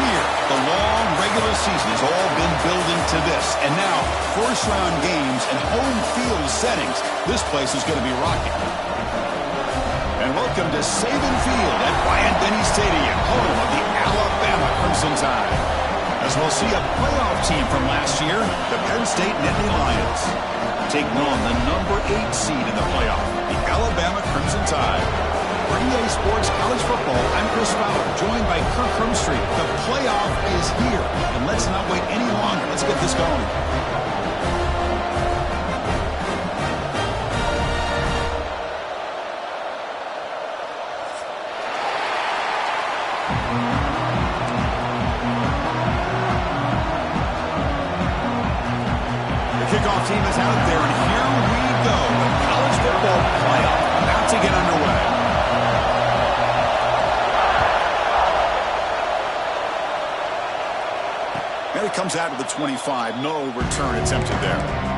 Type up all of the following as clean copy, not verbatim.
here. The long regular season has all been building to this. And now, first-round games and home field settings. This place is going to be rocking. And welcome to Saban Field at Bryant-Denny Stadium, home of the Alabama Crimson Tide. As we'll see a playoff team from last year, the Penn State Nittany Lions, taking on the number 8 seed in the playoff, the Alabama Crimson Tide. For EA Sports College Football, I'm Chris Fowler, joined by Kirk Hermstreet. The playoff is here, and let's not wait any longer. Let's get this going. Kickoff team is out there, and here we go. The college football playoff about to get underway. And it comes out of the 25. No return attempted there.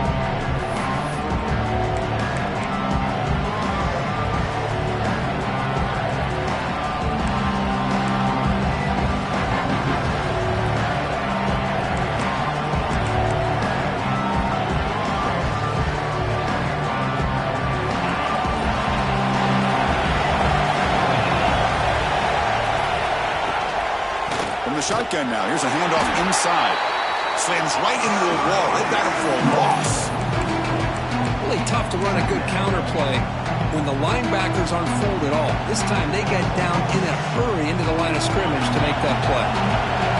Shotgun now. Here's a handoff inside. Slams right into the wall. They've got him for a loss. Really tough to run a good counter play when the linebackers aren't fooled at all. This time they get down in a hurry into the line of scrimmage to make that play.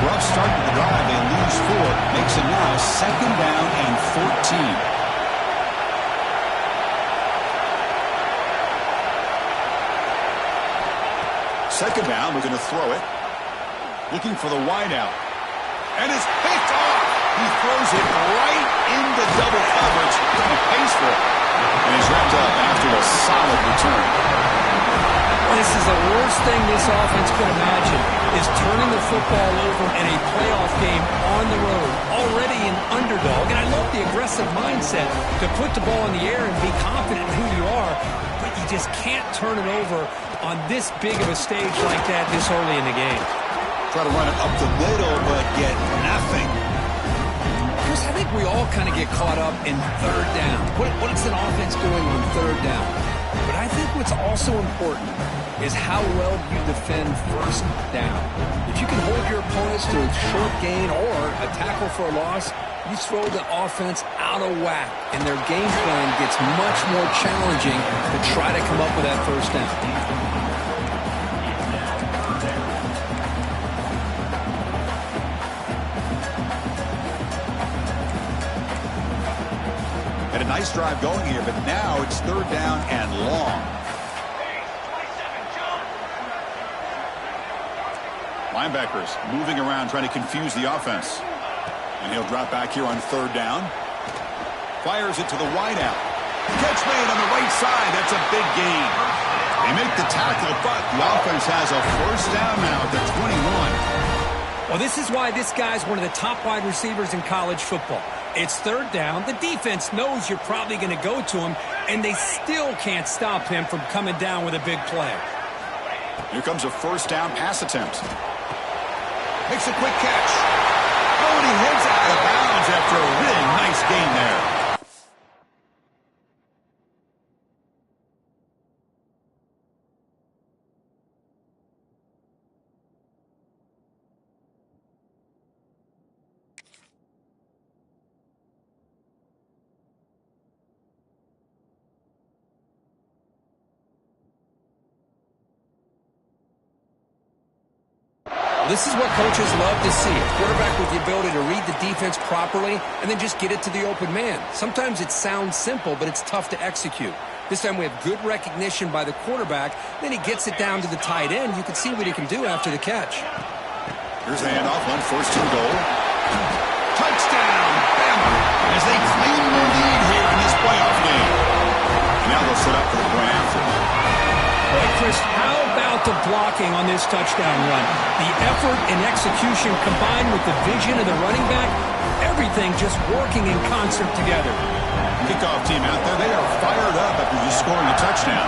Rough start to the drive. They lose 4. Makes it now 2nd down and 14. Second down. We're going to throw it. Looking for the wideout. And it's picked off. He throws it right into double coverage. He pays for it. And he's wrapped up after a solid return. This is the worst thing this offense could imagine, is turning the football over in a playoff game on the road. Already an underdog. And I love the aggressive mindset to put the ball in the air and be confident in who you are. But you just can't turn it over on this big of a stage like that this early in the game. Try to run it up the middle, but get nothing. Chris, I think we all kind of get caught up in third down. What is an offense doing on third down? But I think what's also important is how well you defend first down. If you can hold your opponents to a short gain or a tackle for a loss, you throw the offense out of whack, and their game plan gets much more challenging to try to come up with that first down. Nice drive going here, but now it's 3rd down and long. Linebackers moving around, trying to confuse the offense. And he'll drop back here on 3rd down. Fires it to the wideout. Catch made on the right side. That's a big gain. They make the tackle, but the offense has a 1st down now at the 21. Well, this is why this guy's one of the top wide receivers in college football. It's 3rd down. The defense knows you're probably going to go to him, and they still can't stop him from coming down with a big play. Here comes a 1st down pass attempt. Makes a quick catch. Oh, and he heads out of bounds after a really nice gain there. This is what coaches love to see. A quarterback with the ability to read the defense properly and then just get it to the open man. Sometimes it sounds simple, but it's tough to execute. This time we have good recognition by the quarterback. Then he gets it down to the tight end. You can see what he can do after the catch. Here's the handoff on 1st and goal. Touchdown, Bama, as they claim the lead here in this playoff game. Now they'll set up for the point after. Hey, Chris, how about the blocking on this touchdown run? The effort and execution combined with the vision of the running back, everything just working in concert together. Kickoff team out there, they are fired up after just scoring a touchdown.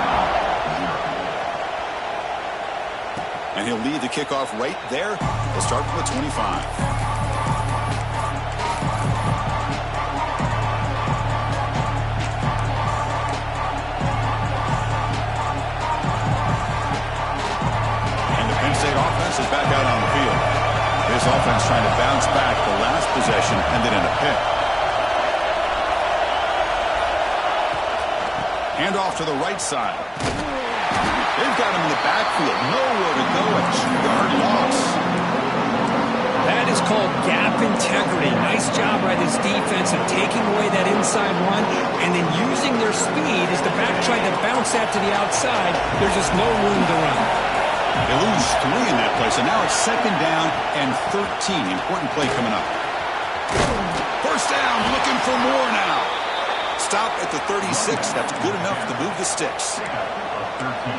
And he'll lead the kickoff right there They'll start from the 25. Penn State offense is back out on the field. This offense trying to bounce back the last possession, ended in a pick. Hand off to the right side. They've got him in the backfield. Nowhere to go. A 2-yard loss. That is called gap integrity. Nice job by this defense of taking away that inside run and then using their speed as the back tried to bounce that to the outside. There's just no room to run. They lose 3 in that play, so now it's 2nd down and 13. Important play coming up. First down, looking for more now. Stop at the 36. That's good enough to move the sticks.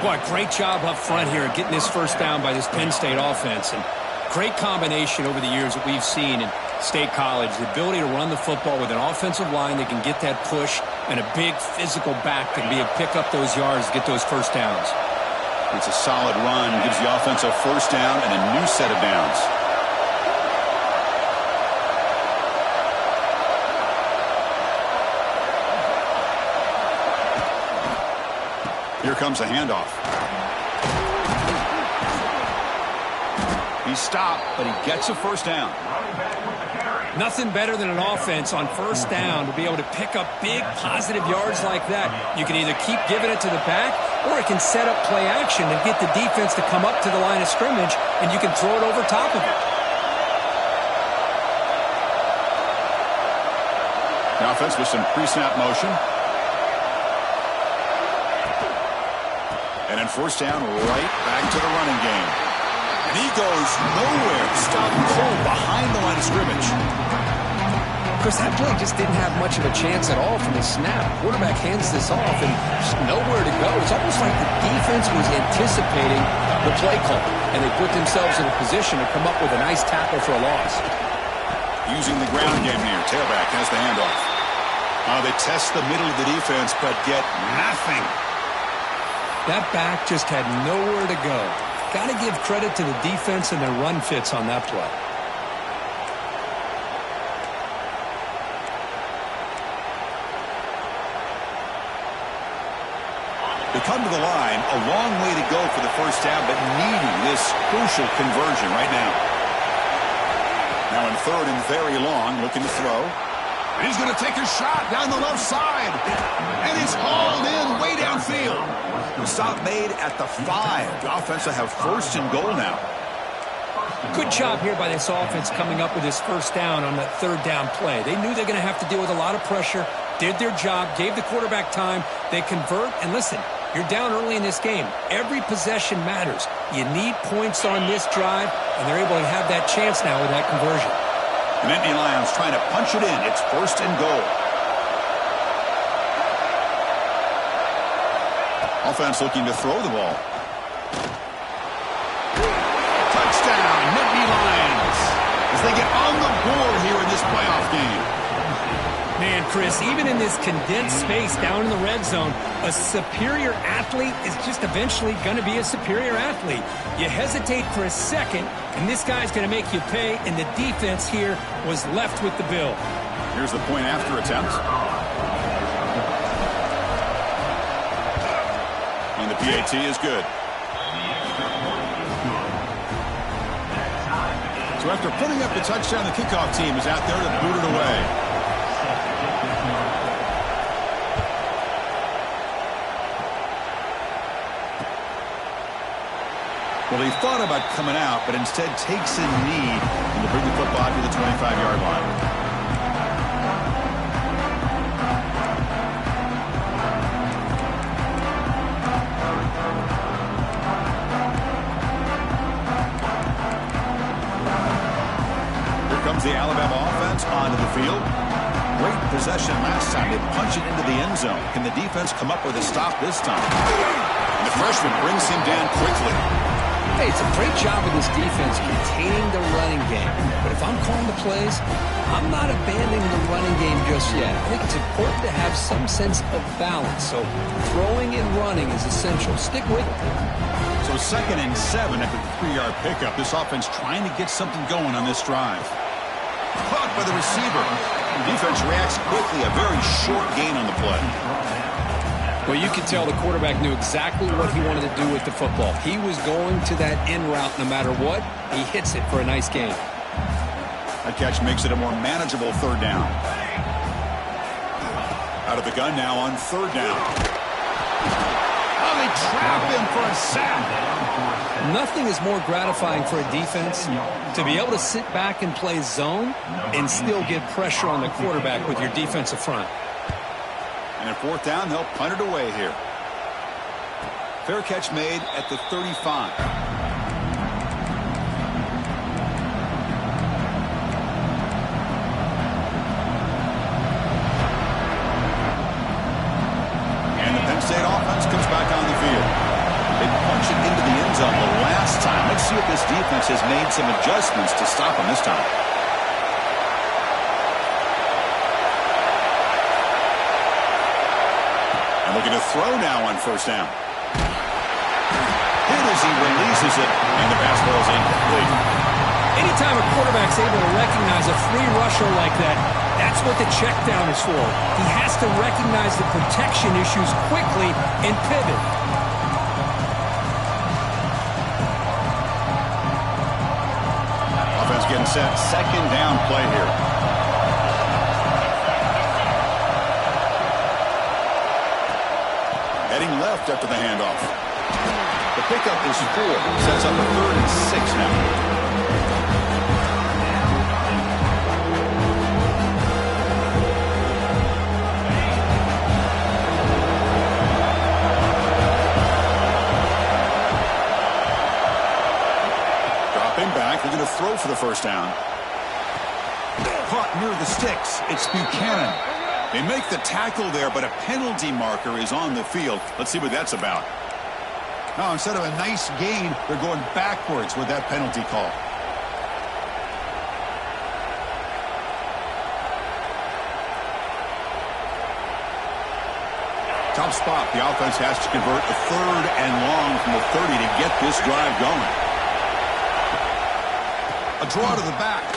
Boy, great job up front here getting this first down by this Penn State offense. And great combination over the years that we've seen in State College. The ability to run the football with an offensive line that can get that push and a big physical back that can be able to pick up those yards to get those first downs. It's a solid run, gives the offense a first down and a new set of downs. Here comes a handoff. He's stopped, but he gets a first down. Nothing better than an offense on first down to be able to pick up big positive yards like that. You can either keep giving it to the back, or it can set up play action and get the defense to come up to the line of scrimmage, and you can throw it over top of it. The offense with some pre-snap motion. And then first down, right back to the running game. And he goes nowhere. Stopped cold behind the line of scrimmage. Chris, that play just didn't have much of a chance at all from the snap. Quarterback hands this off and just nowhere to go. It's almost like the defense was anticipating the play call, and they put themselves in a position to come up with a nice tackle for a loss. Using the ground game here. Tailback has the handoff. They test the middle of the defense, but get nothing. That back just had nowhere to go. Got to give credit to the defense and their run fits on that play. They come to the line, a long way to go for the first down, but needing this crucial conversion right now. Now in 3rd and very long, looking to throw. And he's going to take a shot down the left side. And he's hauled in way downfield. The stop made at the 5. The offense will have 1st and goal now. Good job here by this offense coming up with this first down on that 3rd down play. They knew they were going to have to deal with a lot of pressure, did their job, gave the quarterback time. They convert, and listen, you're down early in this game. Every possession matters. You need points on this drive, and they're able to have that chance now with that conversion. The Nittany Lions trying to punch it in. It's 1st and goal. Offense looking to throw the ball. Touchdown, Nittany Lions, as they get on the board here in this playoff game. Man, Chris, even in this condensed space down in the red zone, a superior athlete is just eventually going to be a superior athlete. You hesitate for a second, and this guy's going to make you pay, and the defense here was left with the bill. Here's the point after attempt. And the PAT is good. So after putting up the touchdown, the kickoff team is out there to boot it away. Well, he thought about coming out, but instead takes a knee and to bring the football to the 25-yard line. Here comes the Alabama offense onto the field. Great possession last time. They punch it into the end zone. Can the defense come up with a stop this time? And the freshman brings him down quickly. Hey, it's a great job of this defense containing the running game. But if I'm calling the plays, I'm not abandoning the running game just yet. I think it's important to have some sense of balance. So throwing and running is essential. Stick with it. So 2nd and 7 after the 3-yard pickup. This offense trying to get something going on this drive. Caught by the receiver. The defense reacts quickly. A very short gain on the play. Well, you could tell the quarterback knew exactly what he wanted to do with the football. He was going to that in route no matter what. He hits it for a nice gain. That catch makes it a more manageable 3rd down. Out of the gun now on 3rd down. Oh, they trap him for a sack. Nothing is more gratifying for a defense to be able to sit back and play zone and still get pressure on the quarterback with your defensive front. And at 4th down, they'll punt it away here. Fair catch made at the 35. And the Penn State offense comes back on the field. They punch it into the end zone the last time. Let's see if this defense has made some adjustments to stop them this time. Looking to throw now on 1st down. Hit as he releases it, and the pass ball is incomplete. Anytime a quarterback's able to recognize a free rusher like that, that's what the check down is for. He has to recognize the protection issues quickly and pivot. Offense getting set. 2nd down play here. Heading left after the handoff. The pickup is 4. Sets up a 3rd and 6 now. Dropping back. They're going to throw for the 1st down. Caught near the sticks. It's Buchanan. They make the tackle there, but a penalty marker is on the field. Let's see what that's about. Now, instead of a nice gain, they're going backwards with that penalty call. Tough spot. The offense has to convert a 3rd and long from the 30 to get this drive going. A draw to the back.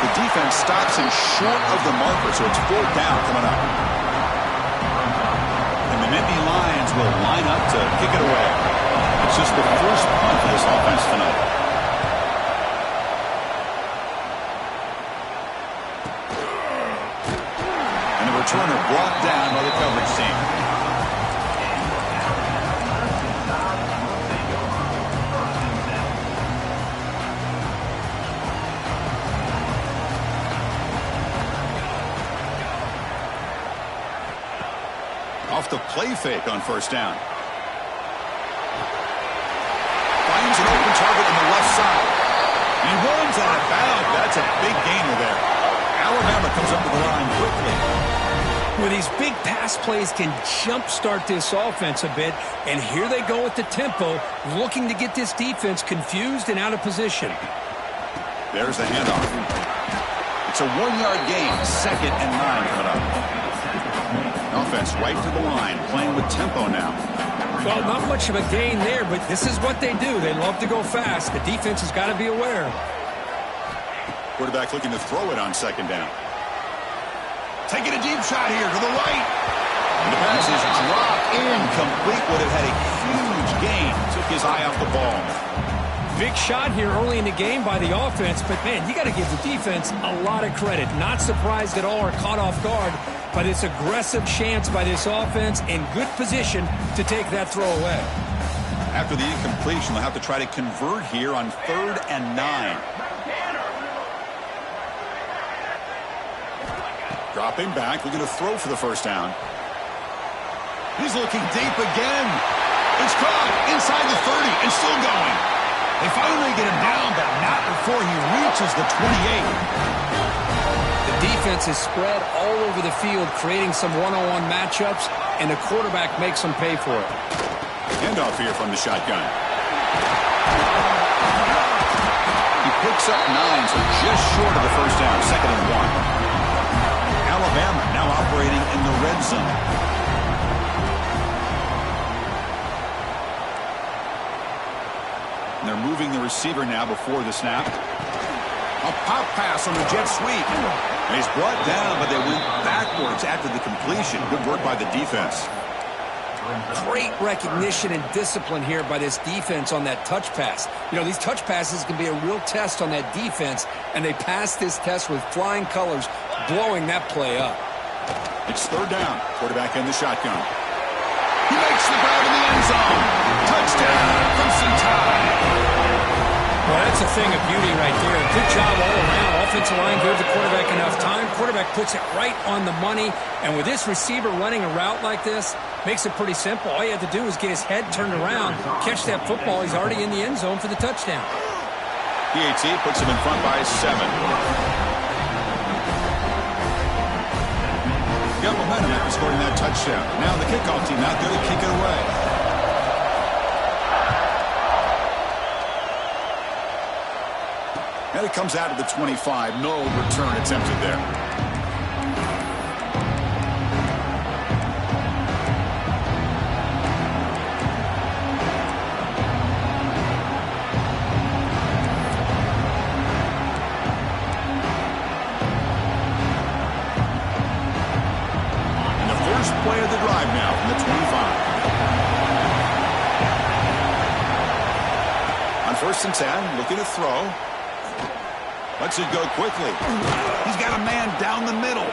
The defense stops him short of the marker, so it's 4th down coming up. And the Nittany Lions will line up to kick it away. It's just the first punt for this offense tonight. And the returner brought down by the coverage team. Off the play fake on 1st down. Finds an open target on the left side. He runs out of bounds. That's a big gainer there. Alabama comes up to the line quickly. Well, these big pass plays can jumpstart this offense a bit, and here they go with the tempo, looking to get this defense confused and out of position. There's the handoff. It's a 1-yard gain. 2nd and 9 coming up. Offense right to the line, playing with tempo now. Well, not much of a gain there, but this is what they do. They love to go fast. The defense has got to be aware. Quarterback looking to throw it on 2nd down. Taking a deep shot here to the right. And the pass is dropped incomplete. Would have had a huge gain. Took his eye off the ball. Big shot here early in the game by the offense, but man, you got to give the defense a lot of credit. Not surprised at all or caught off guard by this aggressive chance by this offense in good position to take that throw away. After the incompletion, they'll have to try to convert here on 3rd and 9. Dropping back, looking to throw for the 1st down. He's looking deep again. It's caught inside the 30 and still going. They finally get him down, but not before he reaches the 28. The defense is spread all over the field, creating some one-on-one matchups, and the quarterback makes them pay for it. Handoff here from the shotgun. He picks up 9, so just short of the first down, 2nd and 1. Alabama now operating in the red zone. And they're moving the receiver now before the snap. A pop pass on the jet sweep. And he's brought down, but they went backwards after the completion. Good work by the defense. Great recognition and discipline here by this defense on that touch pass. You know, these touch passes can be a real test on that defense, and they passed this test with flying colors, blowing that play up. It's 3rd down. Quarterback in the shotgun. He makes the grab in the end zone. Touchdown, Crimson Tide. Well, that's a thing of beauty right there. Good job all around. Offensive line gave the quarterback enough time. Quarterback puts it right on the money. And with this receiver running a route like this, makes it pretty simple. All you have to do is get his head turned around, catch that football. He's already in the end zone for the touchdown. PAT puts him in front by 7. Got momentum after scoring that touchdown. Now the kickoff team out there to kick it away. And it comes out of the 25. No return attempted there. And the first play of the drive now from the 25. On 1st and 10, looking to throw. Lets it go quickly. He's got a man down the middle.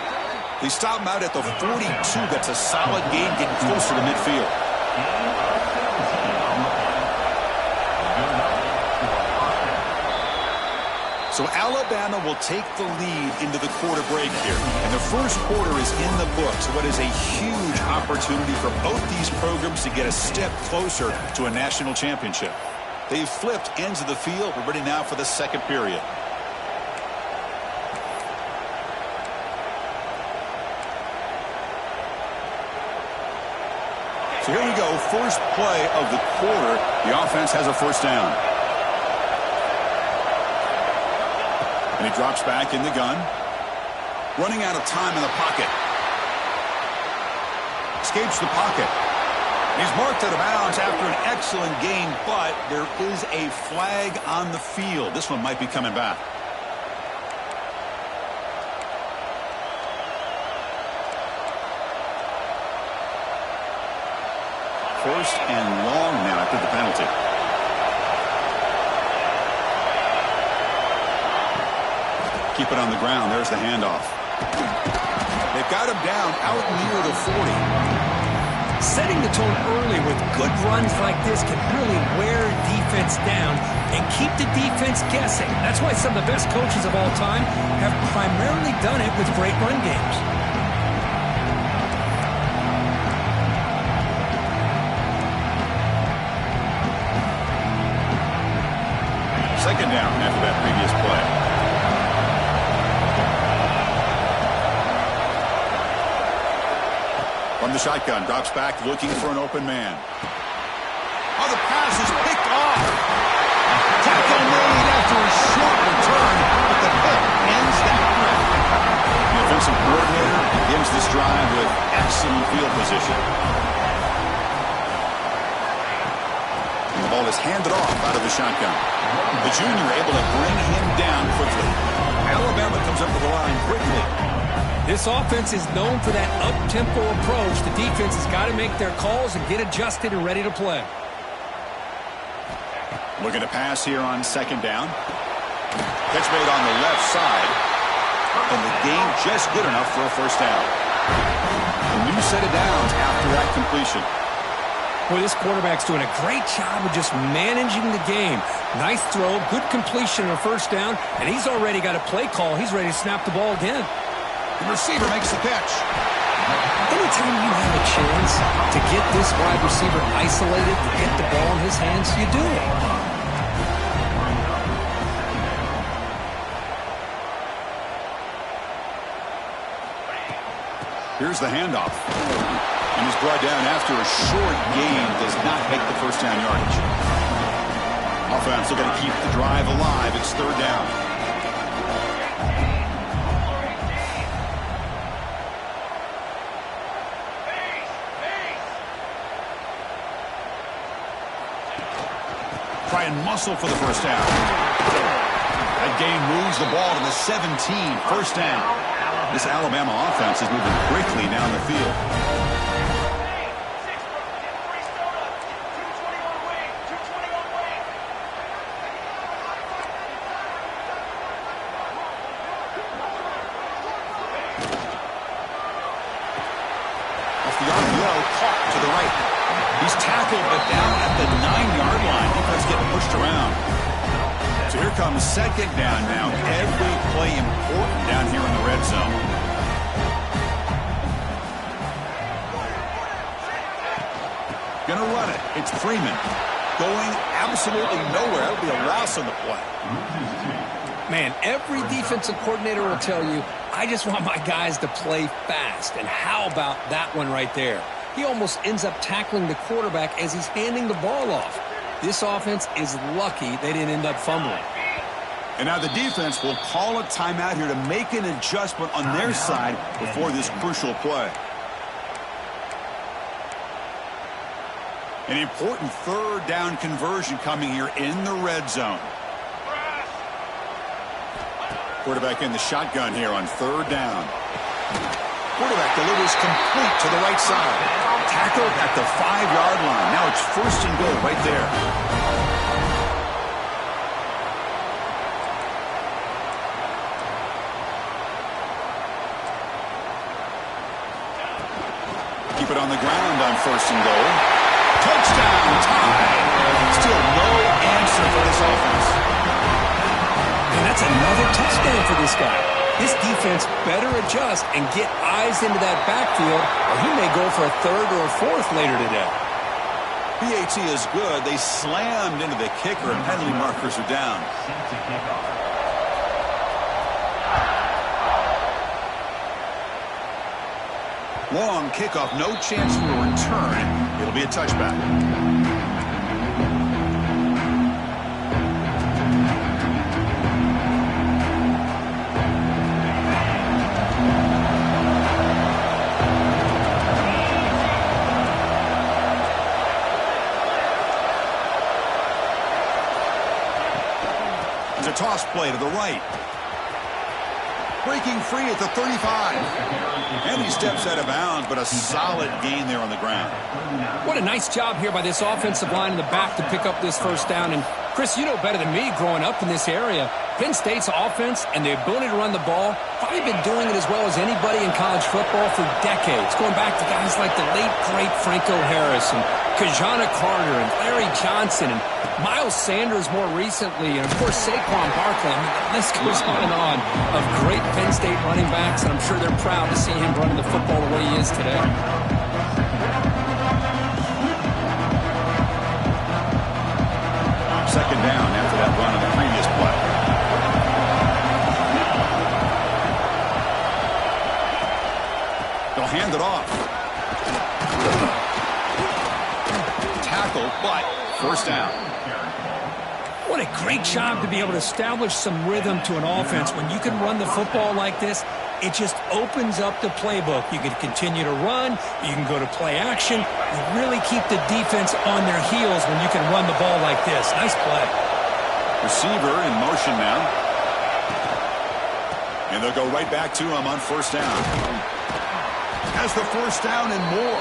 They stop him out at the 42. That's a solid gain, getting closer to midfield. So Alabama will take the lead into the quarter break here. And the first quarter is in the books. What is a huge opportunity for both these programs to get a step closer to a national championship. They've flipped ends of the field. We're ready now for the second period. So here we go, first play of the quarter. The offense has a first down. And he drops back in the gun. Running out of time in the pocket. Escapes the pocket. He's marked out of bounds after an excellent gain, but there is a flag on the field. This one might be coming back. First and long now after the penalty. Keep it on the ground. There's the handoff. They've got him down out near the 40. Setting the tone early with good runs like this can really wear defense down and keep the defense guessing. That's why some of the best coaches of all time have primarily done it with great run games. Second down after that previous play. From the shotgun, drops back, looking for an open man. Oh, the pass is picked off. Tackle made after a short return, but the hit ends that drive. The offensive coordinator begins this drive with excellent field position. The ball is handed off out of the shotgun. The junior able to bring him down quickly. Alabama comes up to the line quickly. This offense is known for that up-tempo approach. The defense has got to make their calls and get adjusted and ready to play. Looking to pass here on second down. Catch made on the left side. And the gain just good enough for a first down. A new set of downs after that completion. Boy, this quarterback's doing a great job of just managing the game. Nice throw, good completion on a first down, and he's already got a play call. He's ready to snap the ball again. The receiver makes the catch. Anytime you have a chance to get this wide receiver isolated, to get the ball in his hands, you do it. Here's the handoff. And he's brought down after a short gain, does not make the first down yardage. A offense looking to keep the drive alive. It's third down. Try and muscle for the first down. That gain moves the ball to the 17. First down. This Alabama offense is moving quickly down the field. Off the RPO, caught to the right. He's tackled, but down at the 9-yard line. Defense getting pushed around. So here comes second down now. Every play important down here in the red zone. Gonna run it. It's Freeman. Going absolutely nowhere. That'll be a loss on the play. Man, every defensive coordinator will tell you, I just want my guys to play fast. And how about that one right there? He almost ends up tackling the quarterback as he's handing the ball off. This offense is lucky they didn't end up fumbling. And now the defense will call a timeout here to make an adjustment on their side before this crucial play. An important third down conversion coming here in the red zone. Quarterback in the shotgun here on third down. Quarterback delivers complete to the right side. Tackled at the 5-yard line. Now it's first and goal right there. Keep it on the ground on first and goal. Touchdown, tie. Still no answer for this offense. And that's another touchdown for this guy. This defense better adjust and get eyes into that backfield, or he may go for a third or a fourth later today. PAT is good. They slammed into the kicker, and penalty markers are down. Long kickoff, no chance for a return. It'll be a touchback. A toss play to the right. Breaking free at the 35. And he steps out of bounds, but a solid gain there on the ground. What a nice job here by this offensive line in the back to pick up this first down. And Chris, you know better than me growing up in this area, Penn State's offense and the ability to run the ball, probably been doing it as well as anybody in college football for decades, going back to guys like the late, great Franco Harris and Kajana Carter and Larry Johnson and Miles Sanders more recently, and of course Saquon Barkley. I mean, the list goes on and on of great Penn State running backs, and I'm sure they're proud to see him running the football the way he is today. Second down after that run on the previous play. They'll hand it off. Tackle, but first down. What a great job to be able to establish some rhythm to an offense. When you can run the football like this, it just opens up the playbook. You can continue to run. You can go to play action. You really keep the defense on their heels when you can run the ball like this. Nice play. Receiver in motion now. And they'll go right back to him on first down. Has the first down and more.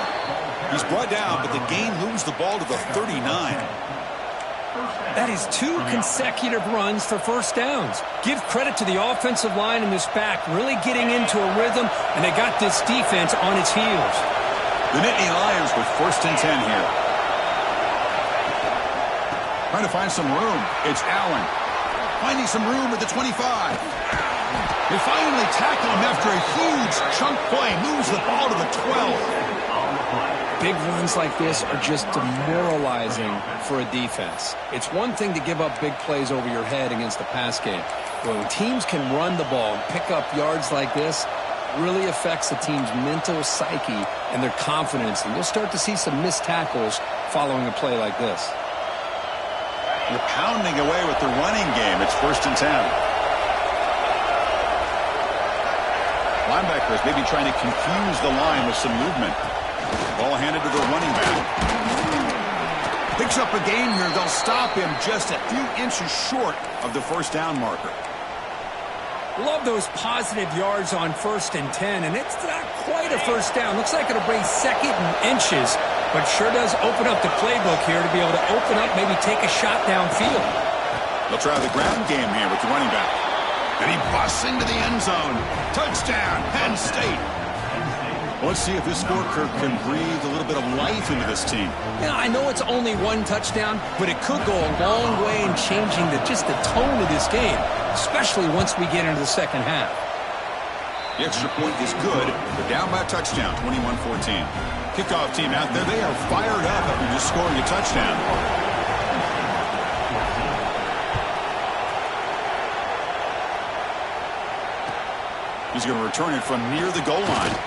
He's brought down, but the gain moves the ball to the 39. That is 2 consecutive runs for first downs. Give credit to the offensive line in this back, really getting into a rhythm, and they got this defense on its heels. The Nittany Lions with first and 10 here. Trying to find some room. It's Allen. Finding some room at the 25. They finally tackle him after a huge chunk play. Moves the ball to the 12. Big runs like this are just demoralizing for a defense. It's one thing to give up big plays over your head against the pass game. But when teams can run the ball and pick up yards like this, it really affects the team's mental psyche and their confidence. And you'll start to see some missed tackles following a play like this. You're pounding away with the running game. It's 1st and 10. Linebackers maybe trying to confuse the line with some movement. Ball handed to the running back. Picks up a gain here. They'll stop him just a few inches short of the 1st down marker. Love those positive yards on 1st and 10, and it's not quite a 1st down. Looks like it'll bring 2nd and inches, but sure does open up the playbook here to be able to open up, maybe take a shot downfield. They'll try the ground game here with the running back. And he busts into the end zone. Touchdown, Penn State. Let's see if this score, Kirk, can breathe a little bit of life into this team. Yeah, I know it's only 1 touchdown, but it could go a long way in changing just the tone of this game, especially once we get into the 2nd half. The extra point is good. They're down by a touchdown, 21-14. Kickoff team out there, they are fired up after just scoring a touchdown. He's going to return it from near the goal line.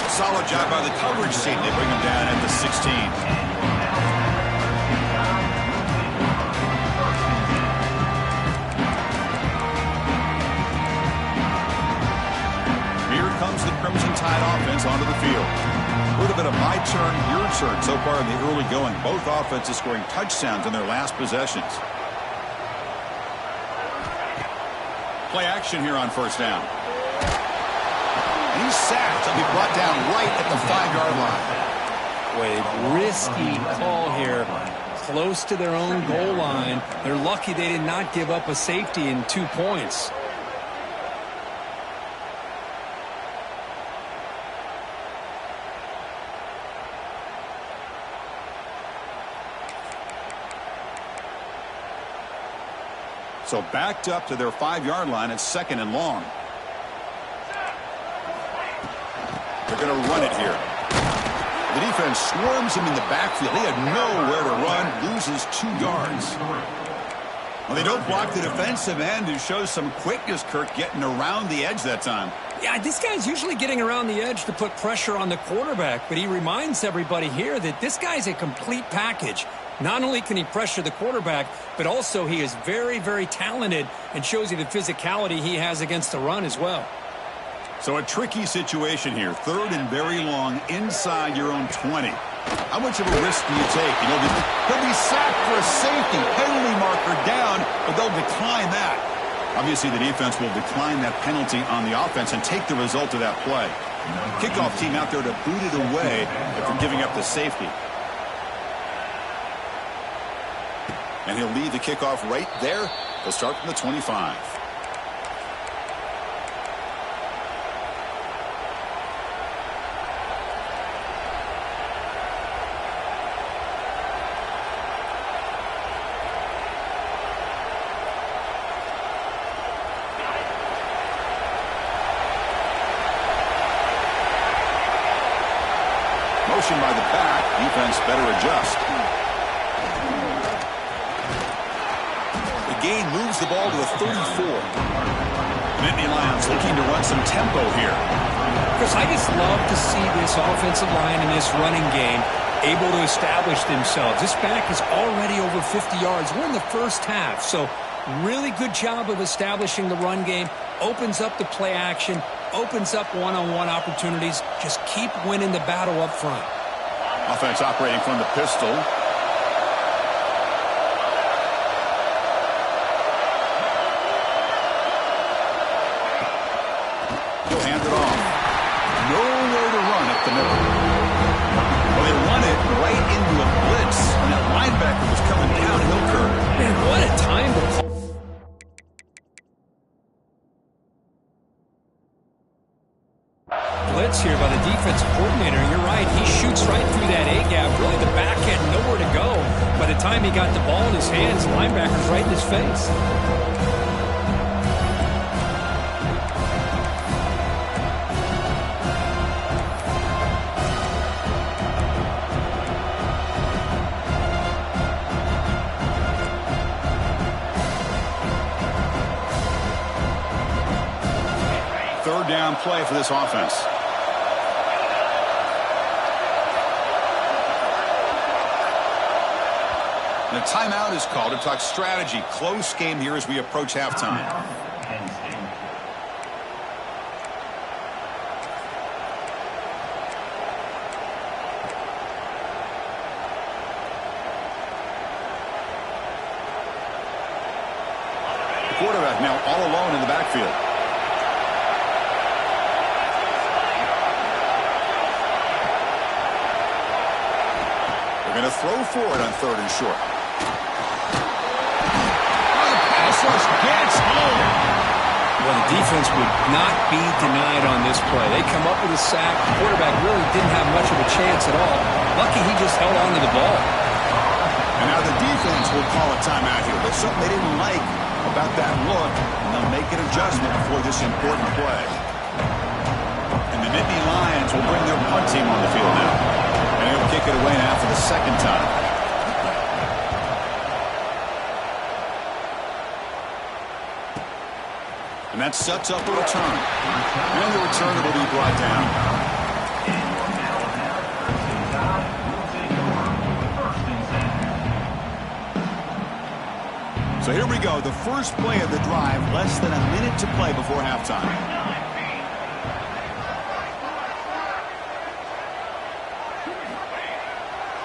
Solid job by the coverage team. They bring him down at the 16. Here comes the Crimson Tide offense onto the field. A little bit of my turn, your turn so far in the early going. Both offenses scoring touchdowns in their last possessions. Play action here on 1st down. He's sacked. He'll be brought down right at the 5-yard line. Boy, risky call here. Close to their own goal line. They're lucky they did not give up a safety in 2 points. So backed up to their 5-yard line at 2nd and long. They're going to run it here. The defense swarms him in the backfield. He had nowhere to run, loses 2 yards. Well, they don't block the defensive end, who shows some quickness, Kirk, getting around the edge that time. Yeah, this guy's usually getting around the edge to put pressure on the quarterback, but he reminds everybody here that this guy's a complete package. Not only can he pressure the quarterback, but also he is very, very talented and shows you the physicality he has against the run as well. So a tricky situation here. 3rd and very long inside your own 20. How much of a risk do you take? You know, he'll be sacked for a safety, penalty marker down, but they'll decline that. Obviously, the defense will decline that penalty on the offense and take the result of that play. Kickoff team out there to boot it away after giving up the safety. And he'll lead the kickoff right there. They'll start from the 25. Motion by the back. Defense better adjust. The gain moves the ball to the 34. Nittany Lions looking to run some tempo here. Chris, I just love to see this offensive line and this running game able to establish themselves. This back is already over 50 yards. We're in the 1st half, so really good job of establishing the run game. Opens up the play action, opens up one-on-one opportunities. Just keep winning the battle up front. Offense operating from the pistol. He'll hand it off. Nowhere to run up the middle. Well, they run it right into a blitz, and that linebacker was coming downhill, Kirk. Man, what a time to call. Blitz here by the defensive coordinator. You're right. He shoots right through that A-gap. Really, the back had nowhere to go. By the time he got the ball in his hands, the linebacker's right in his face. Third down play for this offense. And a timeout is called to talk strategy. Close game here as we approach halftime. The quarterback now all alone in the backfield. They're going to throw for it on 3rd and short. Rush gets home. Well, the defense would not be denied on this play. They come up with a sack. The quarterback really didn't have much of a chance at all. Lucky he just held on to the ball. And now the defense will call a timeout here. But something they didn't like about that look, and they'll make an adjustment before this important play. And the Nittany Lions will bring their punt team on the field now. And they'll kick it away now for the 2nd time. And that sets up a return. And the return will be brought down. So here we go. The first play of the drive. Less than a minute to play before halftime.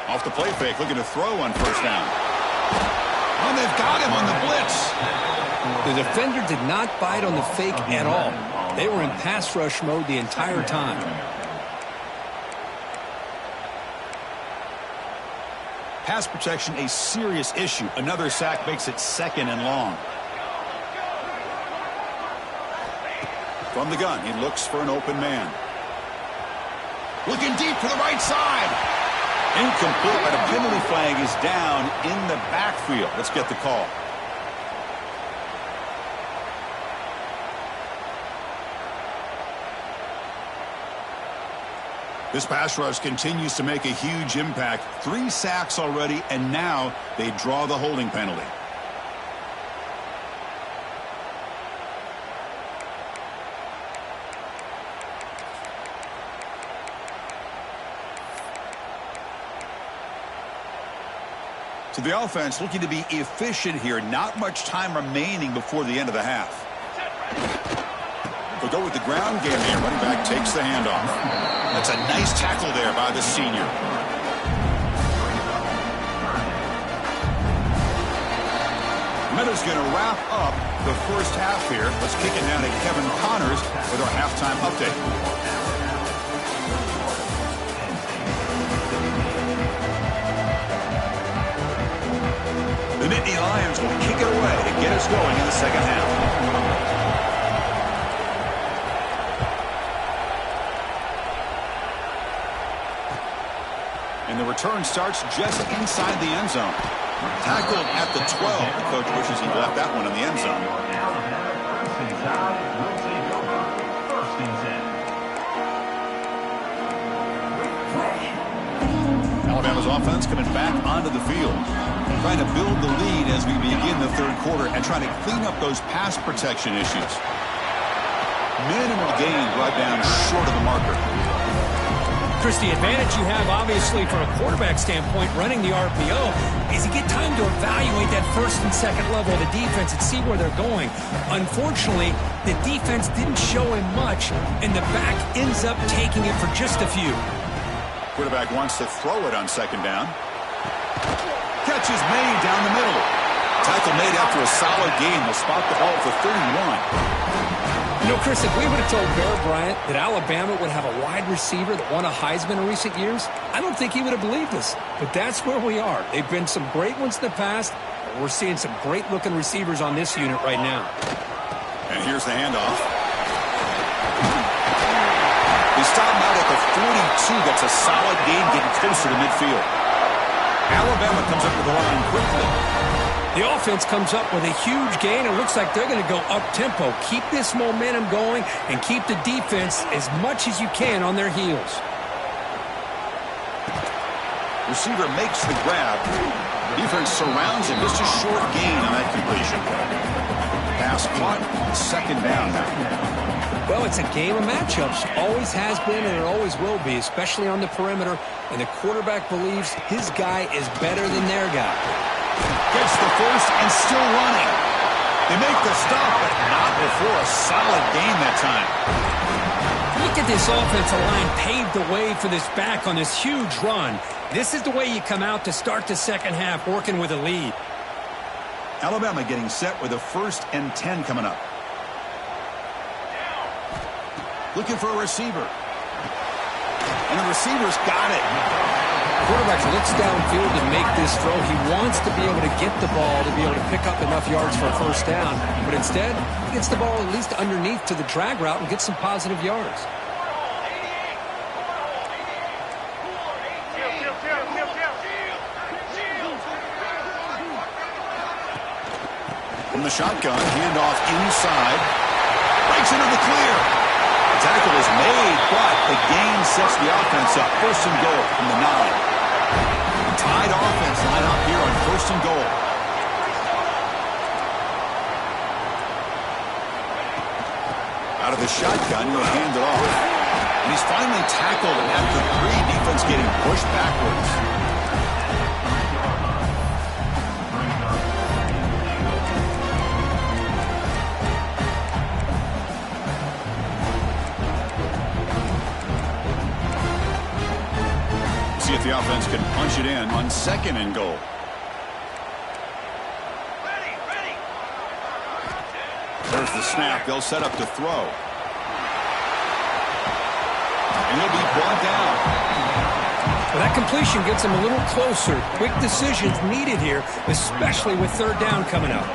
Off the play fake. Looking to throw on 1st down. Oh, they've got him on the blitz. The defender did not bite on the fake at all. They were in pass rush mode the entire time. Pass protection, a serious issue. Another sack makes it 2nd and long. From the gun, he looks for an open man. Looking deep for the right side. Incomplete, but a penalty flag is down in the backfield. Let's get the call. This pass rush continues to make a huge impact. 3 sacks already, and now they draw the holding penalty. So the offense looking to be efficient here. Not much time remaining before the end of the half. They'll go with the ground game here. Running back takes the handoff. That's a nice tackle there by the senior. Meadows going to wrap up the first half here. Let's kick it down to Kevin Connors with our halftime update. The Nittany Lions will kick it away to get us going in the 2nd half. And the return starts just inside the end zone. Tackled at the 12. The coach wishes he left that one in the end zone. Alabama's offense coming back onto the field. Trying to build the lead as we begin the 3rd quarter and trying to clean up those pass protection issues. Minimal gain brought down short of the marker. Chris, the advantage you have, obviously, from a quarterback standpoint, running the RPO, is you get time to evaluate that 1st and 2nd level of the defense and see where they're going. Unfortunately, the defense didn't show him much, and the back ends up taking it for just a few. Quarterback wants to throw it on 2nd down. Catch is made down the middle. Tackle made after a solid gain. Will spot the ball for 31. You know, Chris, if we would have told Bear Bryant that Alabama would have a wide receiver that won a Heisman in recent years, I don't think he would have believed us. But that's where we are. They've been some great ones in the past. But we're seeing some great-looking receivers on this unit right now. And here's the handoff. They stop him out at the 42. That's a solid gain getting closer to midfield. Alabama comes up with the line quickly. The offense comes up with a huge gain. It looks like they're going to go up-tempo. Keep this momentum going and keep the defense as much as you can on their heels. Receiver makes the grab. Defense surrounds him. Just a short gain on that completion. Pass caught. 2nd down now. Well, it's a game of matchups. Always has been and it always will be, especially on the perimeter. And the quarterback believes his guy is better than their guy. Gets the first and still running. They make the stop, but not before a solid gain that time. Look at this offensive line paved the way for this back on this huge run. This is the way you come out to start the second half, working with a lead. Alabama getting set with a 1st and 10 coming up. Looking for a receiver. And the receiver's got it. Quarterback looks downfield to make this throw. He wants to be able to get the ball to be able to pick up enough yards for a first down. But instead, he gets the ball at least underneath to the drag route and gets some positive yards. From the shotgun, handoff inside. Breaks into the clear. The tackle is made, but the gain sets the offense up. 1st and goal from the 9. Tied offense line up here on 1st and goal. Out of the shotgun, he'll hand it off. And he's finally tackled after 3. Defense getting pushed backwards. See if the offense can punch it in on 2nd and goal. There's the snap. They'll set up to throw. And he'll be brought down. Well, that completion gets him a little closer. Quick decisions needed here, especially with 3rd down coming up.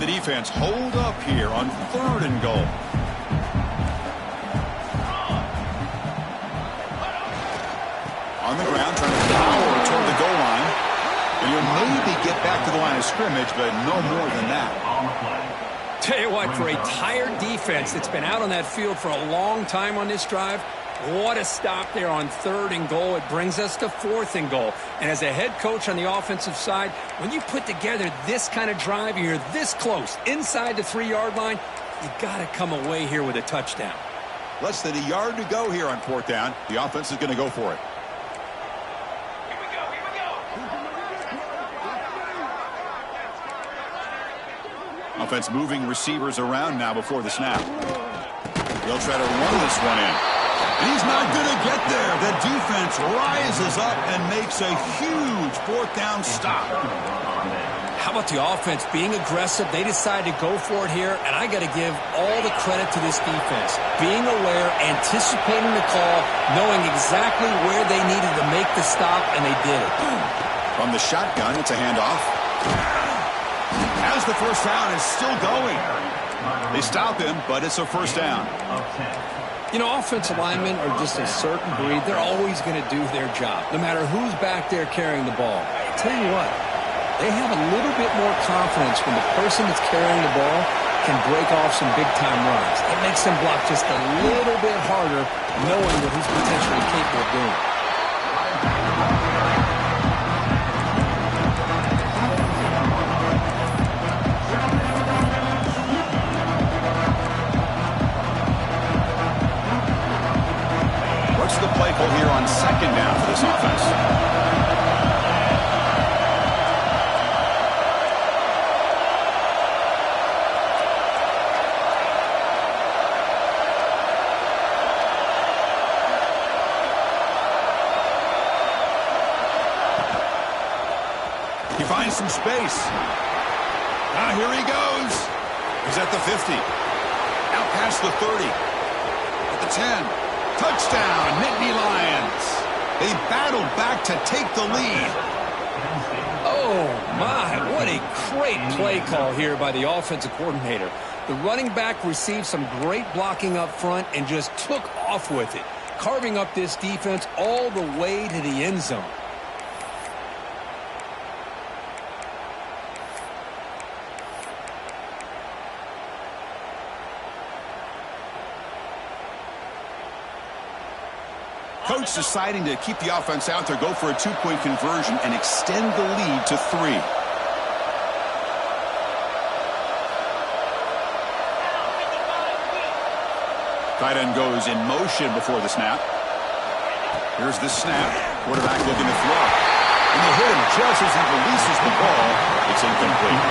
The defense hold up here on 3rd and goal. On the ground, trying to power toward the goal line. And he'll maybe get back to the line of scrimmage, but no more than that. Tell you what, for a tired defense that's been out on that field for a long time on this drive, what a stop there on 3rd and goal. It brings us to 4th and goal. And as a head coach on the offensive side, when you put together this kind of drive, you're this close, inside the 3-yard line, you got to come away here with a touchdown. Less than a yard to go here on 4th down. The offense is going to go for it. Offense moving receivers around now before the snap. They'll try to run this one in. And he's not going to get there. The defense rises up and makes a huge 4th down stop. How about the offense being aggressive? They decide to go for it here, and I got to give all the credit to this defense. Being aware, anticipating the call, knowing exactly where they needed to make the stop, and they did it. From the shotgun, it's a handoff. As the first down is still going. They stop him, but it's a first down. You know, offensive linemen are just a certain breed. They're always going to do their job, no matter who's back there carrying the ball. I tell you what, they have a little bit more confidence when the person that's carrying the ball can break off some big-time runs. It makes them block just a little bit harder, knowing what he's potentially capable of doing. What's the play call here on 2nd down for this offense? He finds some space. Now here he goes. He's at the 50. Out past the 30. At the 10. Touchdown, Nittany Lions. They battled back to take the lead. Oh, my, what a great play call here by the offensive coordinator. The running back received some great blocking up front and just took off with it, carving up this defense all the way to the end zone. Coach deciding to keep the offense out there, go for a 2-point conversion, and extend the lead to 3. Tight end goes in motion before the snap. Here's the snap. Quarterback looking to throw. And they hit him just as he releases the ball. It's incomplete.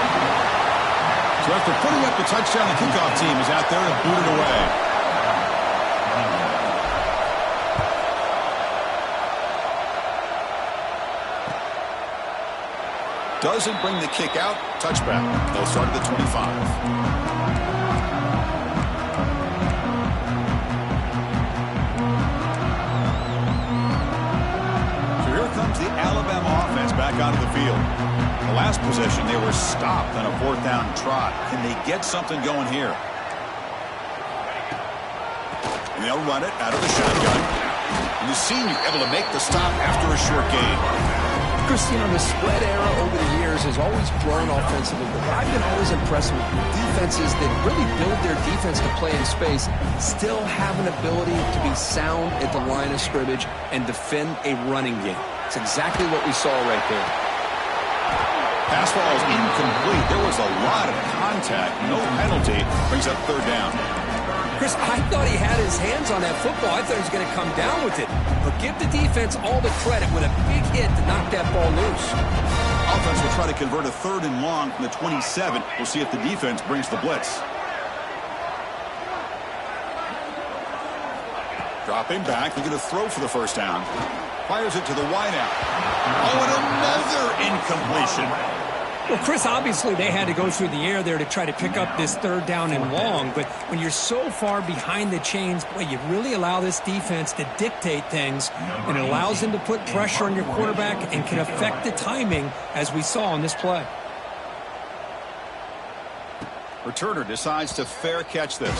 So after putting up the touchdown, the kickoff team is out there to boot it away. Doesn't bring the kick out. Touchback. They'll start at the 25. The Alabama offense back onto the field. The last possession, they were stopped on a 4th down trot. Can they get something going here? And they'll run it out of the shotgun. And the senior able to make the stop after a short gain. Christian, the spread era over the years has always grown offensively, but I've been always impressed with defenses that really build their defense to play in space, still have an ability to be sound at the line of scrimmage and defend a running game. It's exactly what we saw right there. Pass ball is incomplete. There was a lot of contact. No penalty. Brings up 3rd down. Chris, I thought he had his hands on that football. I thought he was going to come down with it. But give the defense all the credit with a big hit to knock that ball loose. Offense will try to convert a 3rd and long from the 27. We'll see if the defense brings the blitz. Dropping back. They're going to throw for the 1st down. Fires it to the wideout. Oh, and another incompletion. Well, Chris, obviously they had to go through the air there to try to pick up this 3rd down and long, but when you're so far behind the chains, boy, you really allow this defense to dictate things, and it allows them to put pressure on your quarterback and can affect the timing, as we saw on this play. Returner decides to fair catch this.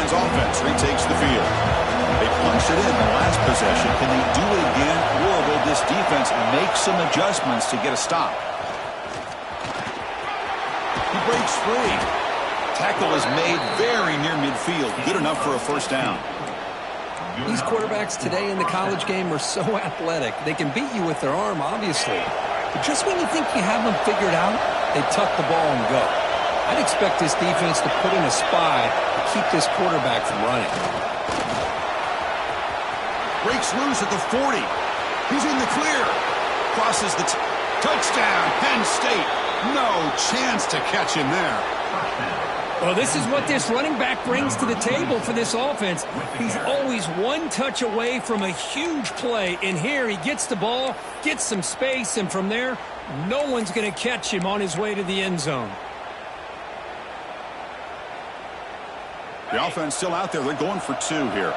Offense retakes the field. They punched it in the last possession. Can they do it again, or will this defense make some adjustments to get a stop? He breaks free. Tackle is made very near midfield. Good enough for a 1st down. These quarterbacks today in the college game are so athletic. They can beat you with their arm, obviously. But just when you think you have them figured out, they tuck the ball and go. I'd expect this defense to put in a spy to keep this quarterback from running. Breaks loose at the 40. He's in the clear. Crosses the touchdown, Penn State. No chance to catch him there. Well, this is what this running back brings to the table for this offense. He's always one touch away from a huge play. And here he gets the ball, gets some space, and from there, no one's going to catch him on his way to the end zone. The offense still out there. They're going for 2 here.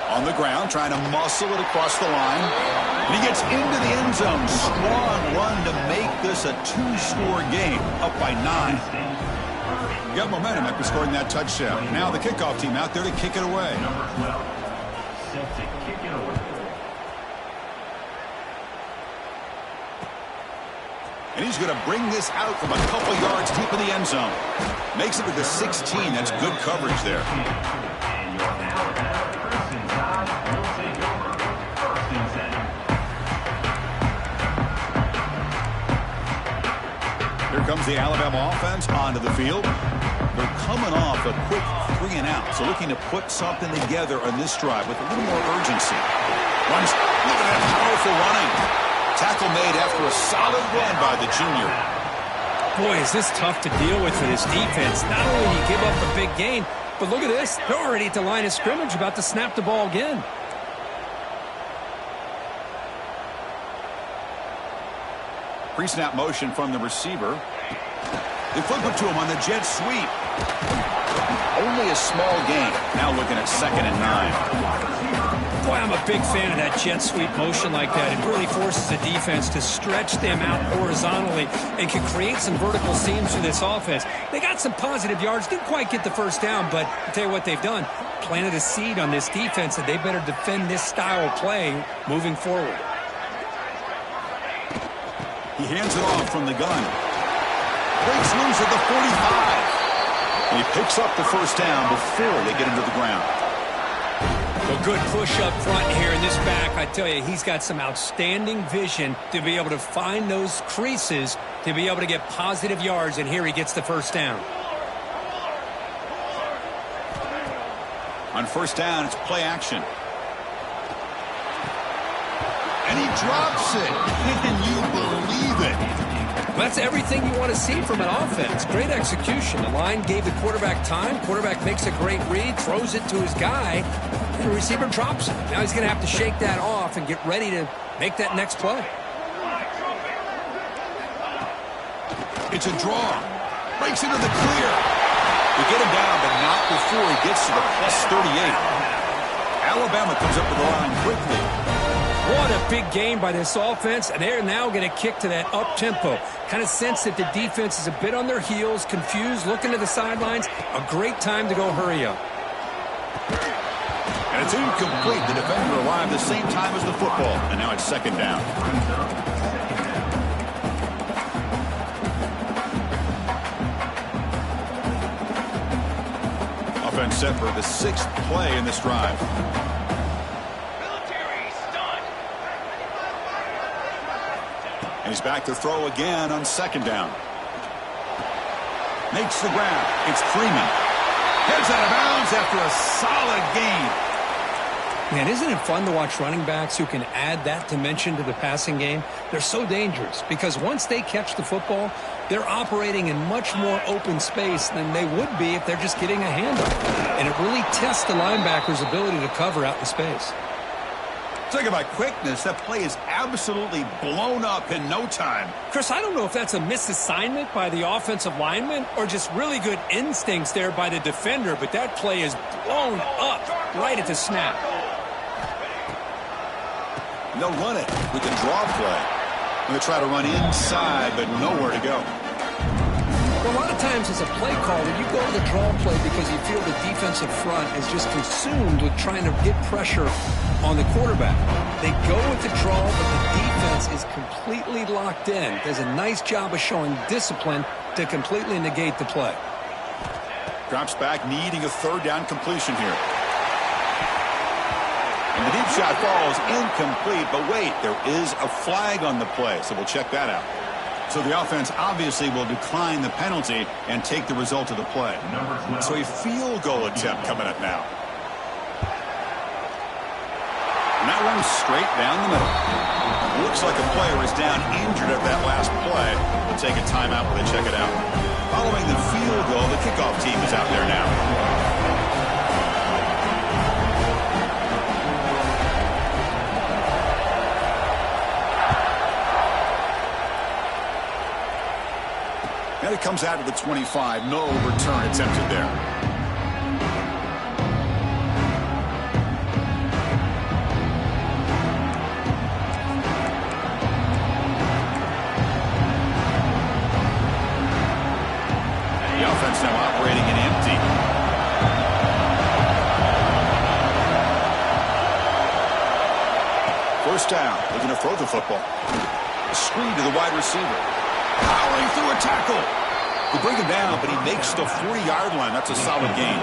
On the ground, trying to muscle it across the line. And he gets into the end zone. Strong run to make this a 2-score game, up by 9. Got momentum after scoring that touchdown. Now the kickoff team out there to kick it away. Number 12, set to kick it away. And he's going to bring this out from a couple yards deep in the end zone. Makes it to the 16. That's good coverage there. And your quarterback, Penn St will take over 1st and 10. Here comes the Alabama offense onto the field. They're coming off a quick 3 and out, so looking to put something together on this drive with a little more urgency. Look at that powerful running. Tackle made after a solid run by the junior. Boy, is this tough to deal with for this defense. Not only do you give up a big gain, but look at this. They're already at the line of scrimmage, about to snap the ball again. Pre-snap motion from the receiver. They flip it to him on the jet sweep. Only a small gain. Now looking at 2nd and 9. Boy, I'm a big fan of that jet sweep motion like that. It really forces the defense to stretch them out horizontally and can create some vertical seams for this offense. They got some positive yards, didn't quite get the 1st down, but I'll tell you what they've done. Planted a seed on this defense that they better defend this style of play moving forward. He hands it off from the gun. Breaks loose at the 45. And he picks up the first down before they get into the ground. Well, good push up front here in this back. I tell you, he's got some outstanding vision to be able to find those creases, to be able to get positive yards, and here he gets the first down. On first down, it's play action. And he drops it. Can you believe it? Well, that's everything you want to see from an offense. Great execution. The line gave the quarterback time. Quarterback makes a great read, throws it to his guy, and the receiver drops it. Now he's going to have to shake that off and get ready to make that next play. It's a draw. Breaks into the clear. We get him down, but not before he gets to the +38. Alabama comes up with the line quickly. What a big game by this offense, and they're now going to kick to that up-tempo. Kind of sense that the defense is a bit on their heels, confused, looking to the sidelines. A great time to go hurry up. And it's incomplete. The defender arrived the same time as the football, and now it's second down. Offense set for the 6th play in this drive. And he's back to throw again on second down. Makes the grab. It's Freeman. Heads out of bounds after a solid gain. Man, isn't it fun to watch running backs who can add that dimension to the passing game? They're so dangerous because once they catch the football, they're operating in much more open space than they would be if they're just getting a hand on it. And it really tests the linebacker's ability to cover out in space. Talk about quickness. That play is absolutely blown up in no time. Chris, I don't know if that's a misassignment by the offensive lineman or just really good instincts there by the defender, but that play is blown up right at the snap. And they'll run it with the draw play. And they try to run inside, but nowhere to go. Well, a lot of times as a play caller, you go to the draw play because you feel the defensive front is just consumed with trying to get pressure on the quarterback. They go with the draw, but the defense is completely locked in. Does a nice job of showing discipline to completely negate the play. Drops back, needing a third down completion here. And the deep shot falls incomplete, but wait, there is a flag on the play, so we'll check that out. So the offense obviously will decline the penalty and take the result of the play. So a field goal attempt coming up now. And that one's straight down the middle. Looks like a player is down injured at that last play. We'll take a timeout while they check it out. Following the field goal, the kickoff team is out there now. And it comes out of the 25. No return attempted there. And the offense now operating in empty. First down. Looking to throw the football. A screen to the wide receiver. Powering through a tackle. They bring him down, but he makes the 40-yard line. That's a solid gain.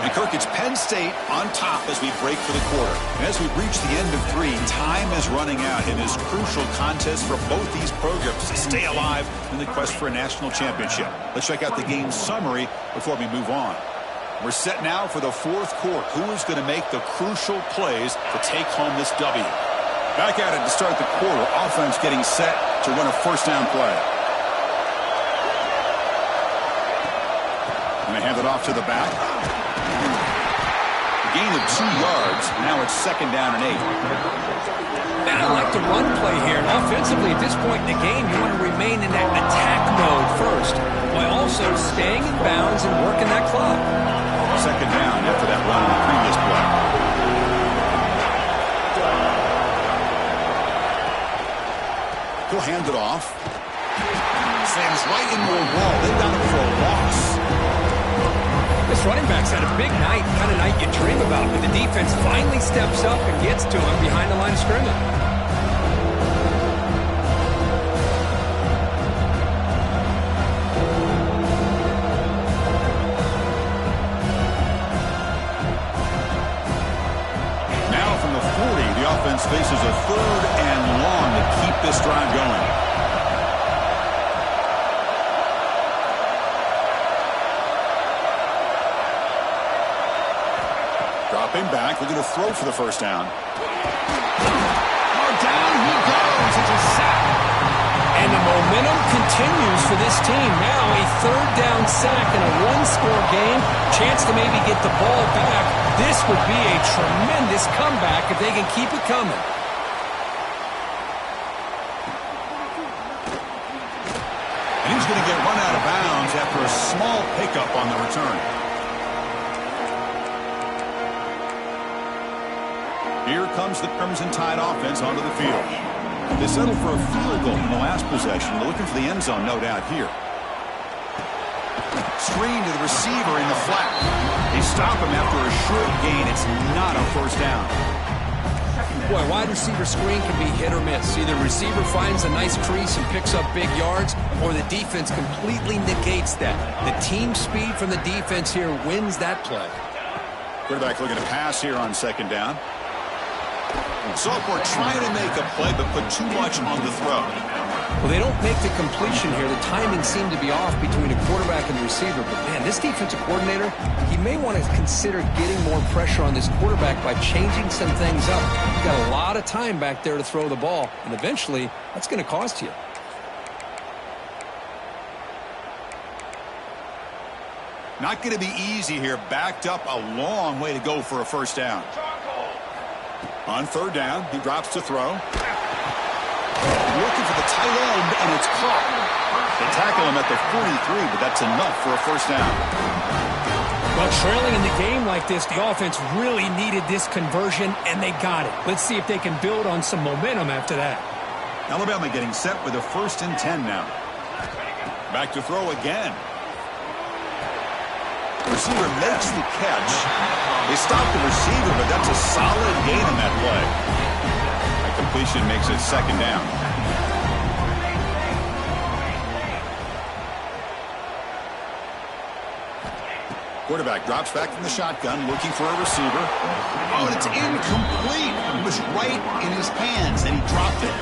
And Kirk, it's Penn State on top as we break for the quarter. And as we reach the end of 3, time is running out in this crucial contest for both these programs to stay alive in the quest for a national championship. Let's check out the game summary before we move on. We're set now for the 4th quarter. Who is going to make the crucial plays to take home this W? Back at it to start the quarter. Offense getting set to run a first down play. And they hand it off to the back. A gain of 2 yards. Now it's second down and 8. And I like the run play here. And offensively, at this point in the game, you want to remain in that attack mode first, while also staying in bounds and working that clock. Second down after that run in the previous play. He'll hand it off. Slams right into a wall. They've got him for a loss. This running back's had a big night, kind of night you dream about, but the defense finally steps up and gets to him behind the line of scrimmage. Dropping back, looking to throw for the first down. Oh, down he goes. It's a sack. And the momentum continues for this team. Now a third down sack in a one-score game. Chance to maybe get the ball back. This would be a tremendous comeback if they can keep it coming. And he's going to get run out of bounds after a small pickup on the return. Here comes the Crimson Tide offense onto the field. They settled for a field goal in the last possession. They're looking for the end zone, no doubt, here. Screen to the receiver in the flat. They stop him after a short gain. It's not a first down. Boy, wide receiver screen can be hit or miss. Either receiver finds a nice crease and picks up big yards, or the defense completely negates that. The team speed from the defense here wins that play. Quarterback looking to pass here on second down. Sophomore trying to make a play, but put too much on the throw. Well, they don't make the completion here. The timing seemed to be off between a quarterback and the receiver. But, man, this defensive coordinator, he may want to consider getting more pressure on this quarterback by changing some things up. You've got a lot of time back there to throw the ball, and eventually that's going to cost you. Not going to be easy here. Backed up a long way to go for a first down. On third down, he drops to throw. Looking for the tight end, and it's caught. They tackle him at the 43, but that's enough for a first down. Well, trailing in the game like this, the offense really needed this conversion, and they got it. Let's see if they can build on some momentum after that. Alabama getting set with a 1st and 10 now. Back to throw again. Receiver makes the catch. They stop the receiver, but that's a solid gain on that play. That completion makes it second down. Quarterback drops back from the shotgun, looking for a receiver. Oh, and it's incomplete. It was right in his hands, and he dropped it.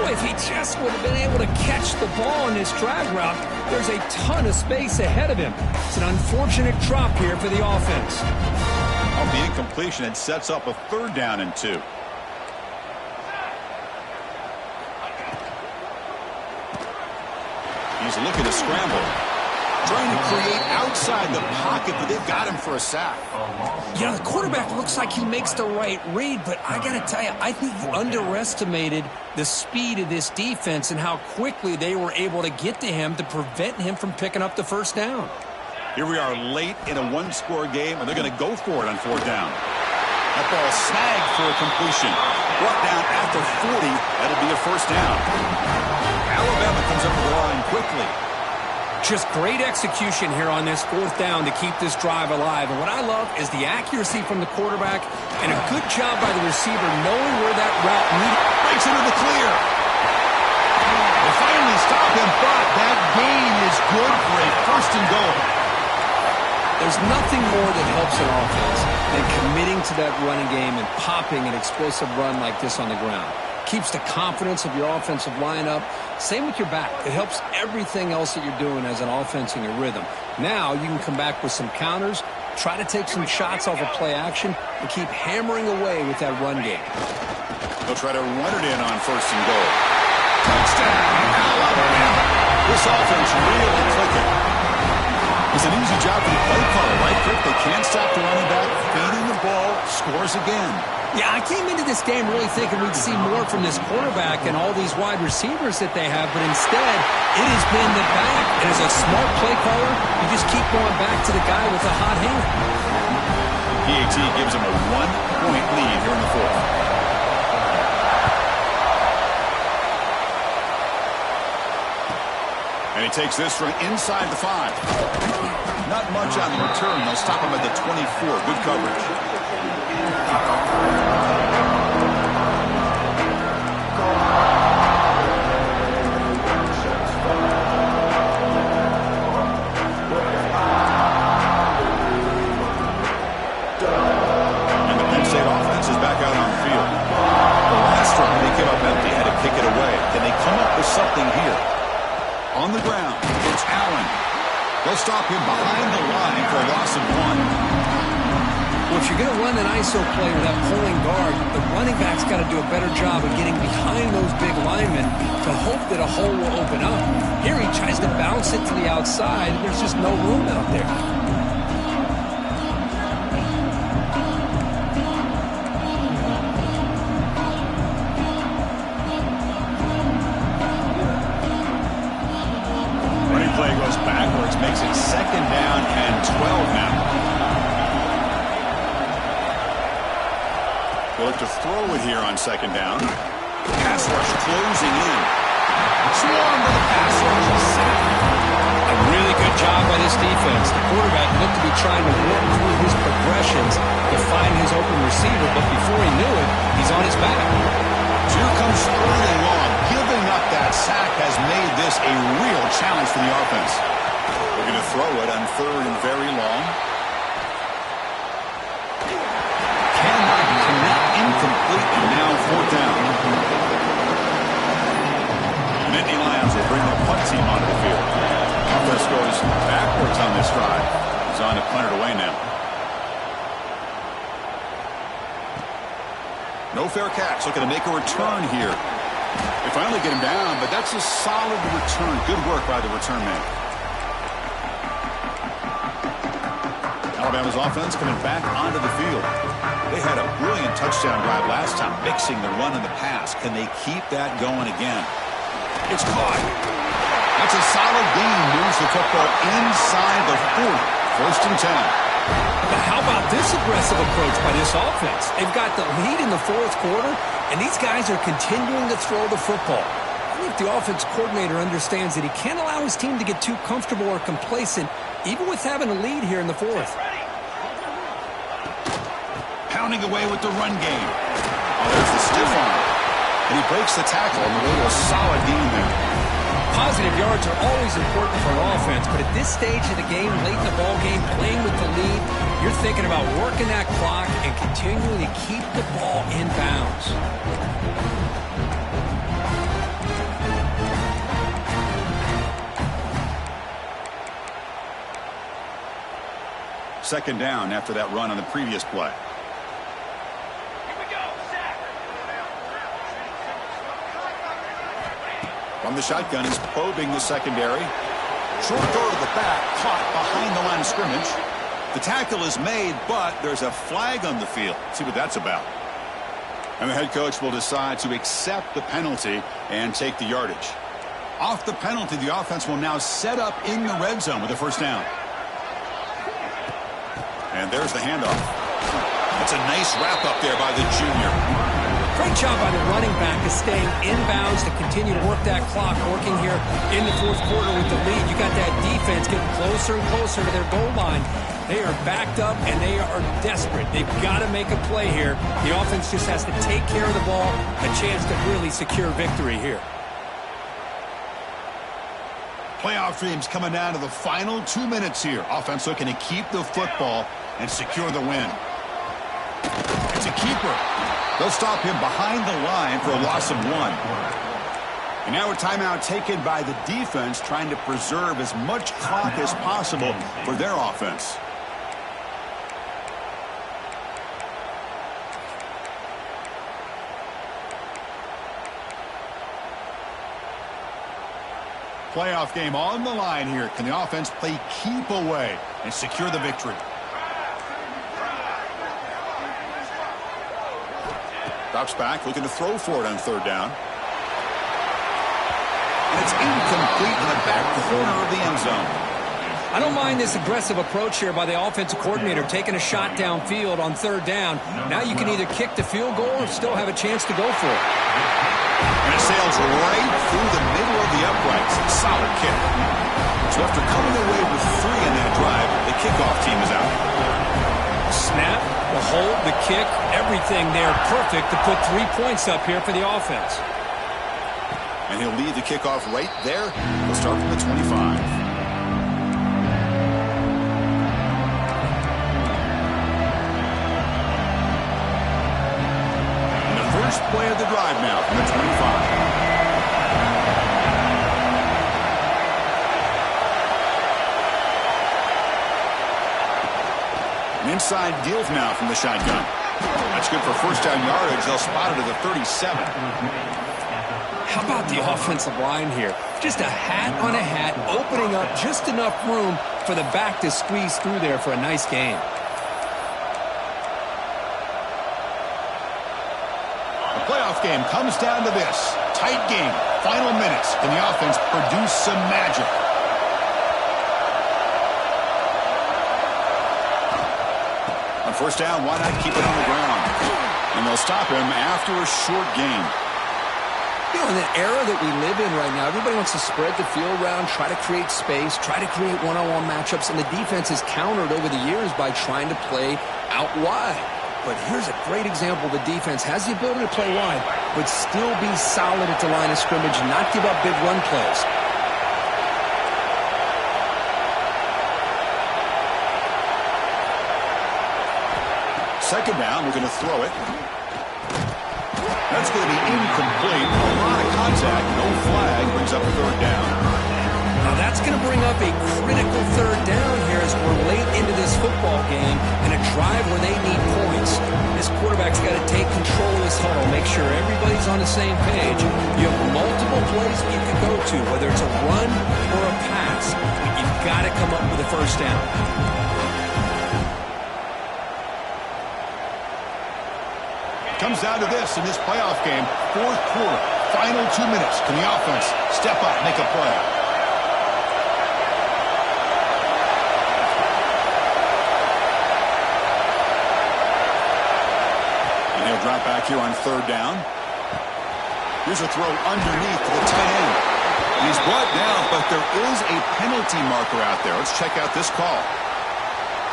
Boy, if he just would have been able to catch the ball in this drag route, there's a ton of space ahead of him. It's an unfortunate drop here for the offense. On the incompletion, it sets up a 3rd down and 2. He's looking to scramble. Trying to create outside the pocket, but they've got him for a sack. You know, the quarterback looks like he makes the right read, but I got to tell you, I think he underestimated the speed of this defense and how quickly they were able to get to him to prevent him from picking up the first down. Here we are late in a one-score game, and they're going to go for it on 4th down. That ball snagged for a completion. Brought down at the 40. That'll be a first down. Alabama comes up with the line quickly. Just great execution here on this 4th down to keep this drive alive. And what I love is the accuracy from the quarterback and a good job by the receiver knowing where that route needed. Breaks into the clear. They finally stop him, but that gain is good for a 1st and goal. There's nothing more that helps an offense than committing to that running game and popping an explosive run like this on the ground. Keeps the confidence of your offensive lineup. Same with your back. It helps everything else that you're doing as an offense in your rhythm. Now you can come back with some counters, try to take some shots off of play action, and keep hammering away with that run game. They'll try to run it in on 1st and goal. Touchdown, Alabama. This offense really clicking. It's an easy job for the play caller, right, Kirk? They can't stop the running back, feeding the ball, scores again. Yeah, I came into this game really thinking we'd see more from this quarterback and all these wide receivers that they have, but instead, it has been the back. And as a smart play caller, you just keep going back to the guy with the hot hand. PAT gives them a 1-point lead here in the 4th. And he takes this from inside the 5. Not much on the return. They'll stop him at the 24. Good coverage. And the Penn State offense is back out on the field. The last run, they came up empty, had to kick it away. Can they come up with something here? On the ground, it's Allen. They'll stop him behind the line for a loss of 1. Well, if if you're going to run an ISO play with that pulling guard, the running back's got to do a better job of getting behind those big linemen to hope that a hole will open up. Here he tries to bounce it to the outside, and there's just no room out there. Running play goes backwards, makes it 2nd down and 12 now. They'll look to throw it here on 2nd down. Pass rush closing in. Swarm to the pass rush. A really good job by this defense. The quarterback looked to be trying to work through his progressions to find his open receiver, but before he knew it, he's on his back. So here comes early long. Giving up that sack has made this a real challenge for the offense. They're going to throw it on 3rd and very long. Incomplete, and now 4th down. Nittany Lions will bring their punt team onto the field. Offense goes backwards on this drive. He's on to punt it away now. No fair catch. Looking to make a return here. They finally get him down, but that's a solid return. Good work by the return man. Alabama's offense coming back onto the field. They had a brilliant touchdown drive last time, mixing the run and the pass. Can they keep that going again? It's caught. That's a solid gain. Moves the football inside the 40. 1st and 10. But how about this aggressive approach by this offense? They've got the lead in the 4th quarter, and these guys are continuing to throw the football. I think the offense coordinator understands that he can't allow his team to get too comfortable or complacent, even with having a lead here in the 4th. Pounding away with the run game. Oh, there's the stiff arm. And he breaks the tackle on the way to a solid gain there. Positive yards are always important for an offense, but at this stage of the game, late in the ball game, playing with the lead, you're thinking about working that clock and continuing to keep the ball in bounds. Second down after that run on the previous play. From the shotgun, he's probing the secondary. Short throw to the back, caught behind the line of scrimmage. The tackle is made, but there's a flag on the field. See what that's about. And the head coach will decide to accept the penalty and take the yardage. Off the penalty, the offense will now set up in the red zone with a 1st down. And there's the handoff. That's a nice wrap up there by the junior. Great job by the running back of staying inbounds to continue to work that clock, working here in the 4th quarter with the lead. You got that defense getting closer and closer to their goal line. They are backed up, and they are desperate. They've got to make a play here. The offense just has to take care of the ball, a chance to really secure victory here. Playoff dreams coming down to the final 2 minutes here. Offense looking to keep the football and secure the win. It's a keeper. They'll stop him behind the line for a loss of 1. And now a timeout taken by the defense, trying to preserve as much clock as possible for their offense. Playoff game on the line here. Can the offense play keep away and secure the victory? Drops back, looking to throw for it on 3rd down. And it's incomplete in the back corner of the end zone. I don't mind this aggressive approach here by the offensive coordinator, taking a shot downfield on 3rd down. Now you can either kick the field goal or still have a chance to go for it. And it sails right through the middle of the uprights. Solid kick. So after coming away with 3 in that drive, the kickoff team is out. Snap, the hold, the kick, everything there perfect to put 3 points up here for the offense. And he'll lead the kickoff right there. He'll start from the 25. And the first play of the drive now from the 25. An inside deal now from the shotgun. That's good for first down yardage. They'll spot it at the 37. How about the offensive line here? Just a hat on a hat, opening up just enough room for the back to squeeze through there for a nice gain. The playoff game comes down to this. Tight game. Final minutes. Can the offense produce some magic? On first down, why not keep it on the ground? And they'll stop him after a short gain. You know, in the era that we live in right now, everybody wants to spread the field around, try to create space, try to create one-on-one matchups, and the defense has countered over the years by trying to play out wide. But here's a great example. The defense has the ability to play wide, but still be solid at the line of scrimmage, not give up big run plays. Second down, we're going to throw it. That's going to be incomplete. A lot of contact. No flag. Brings up third down. Now that's going to bring up a critical third down here as we're late into this football game and a drive where they need points. This quarterback's got to take control of this huddle, make sure everybody's on the same page. You have multiple plays that you can go to, whether it's a run or a pass. But you've got to come up with a first down. Comes down to this in this playoff game. Fourth quarter. Final 2 minutes. Can the offense step up, make a play? And he'll drop back here on third down. Here's a throw underneath to the tight end. He's brought down, but there is a penalty marker out there. Let's check out this call.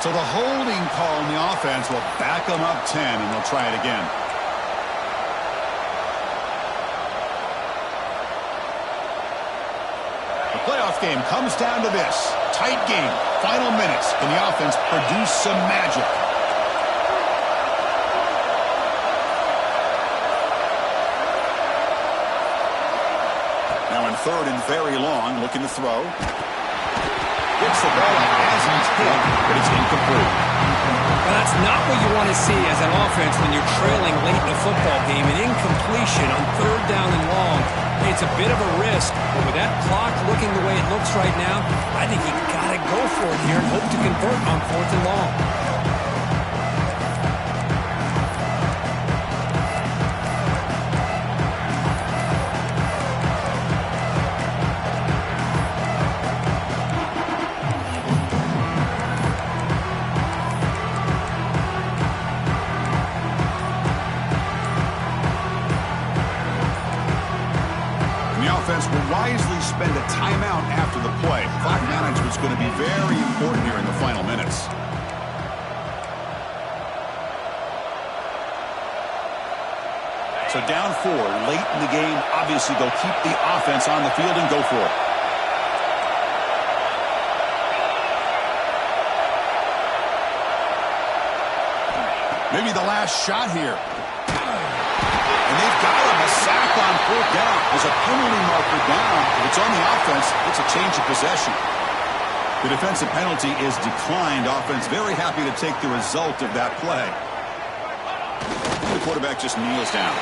So the holding call on the offense will back them up 10, and they'll try it again. Playoff game comes down to this. Tight game. Final minutes. Can the offense produce some magic? Now in third and very long, looking to throw. Gets the ball as he's hit, but it's incomplete. Well, that's not what you want to see as an offense when you're trailing late in the football game. An incompletion on third down and long. It's a bit of a risk, but with that clock looking the way it looks right now, I think you got to go for it here and hope to convert on fourth and long. Offense will wisely spend a timeout after the play. Clock management is going to be very important here in the final minutes. So down 4 late in the game. Obviously, they'll keep the offense on the field and go for it. Maybe the last shot here. And they've got him, a sack on fourth down. There's a penalty marker down. If it's on the offense, it's a change of possession. The defensive penalty is declined. Offense very happy to take the result of that play. The quarterback just kneels down.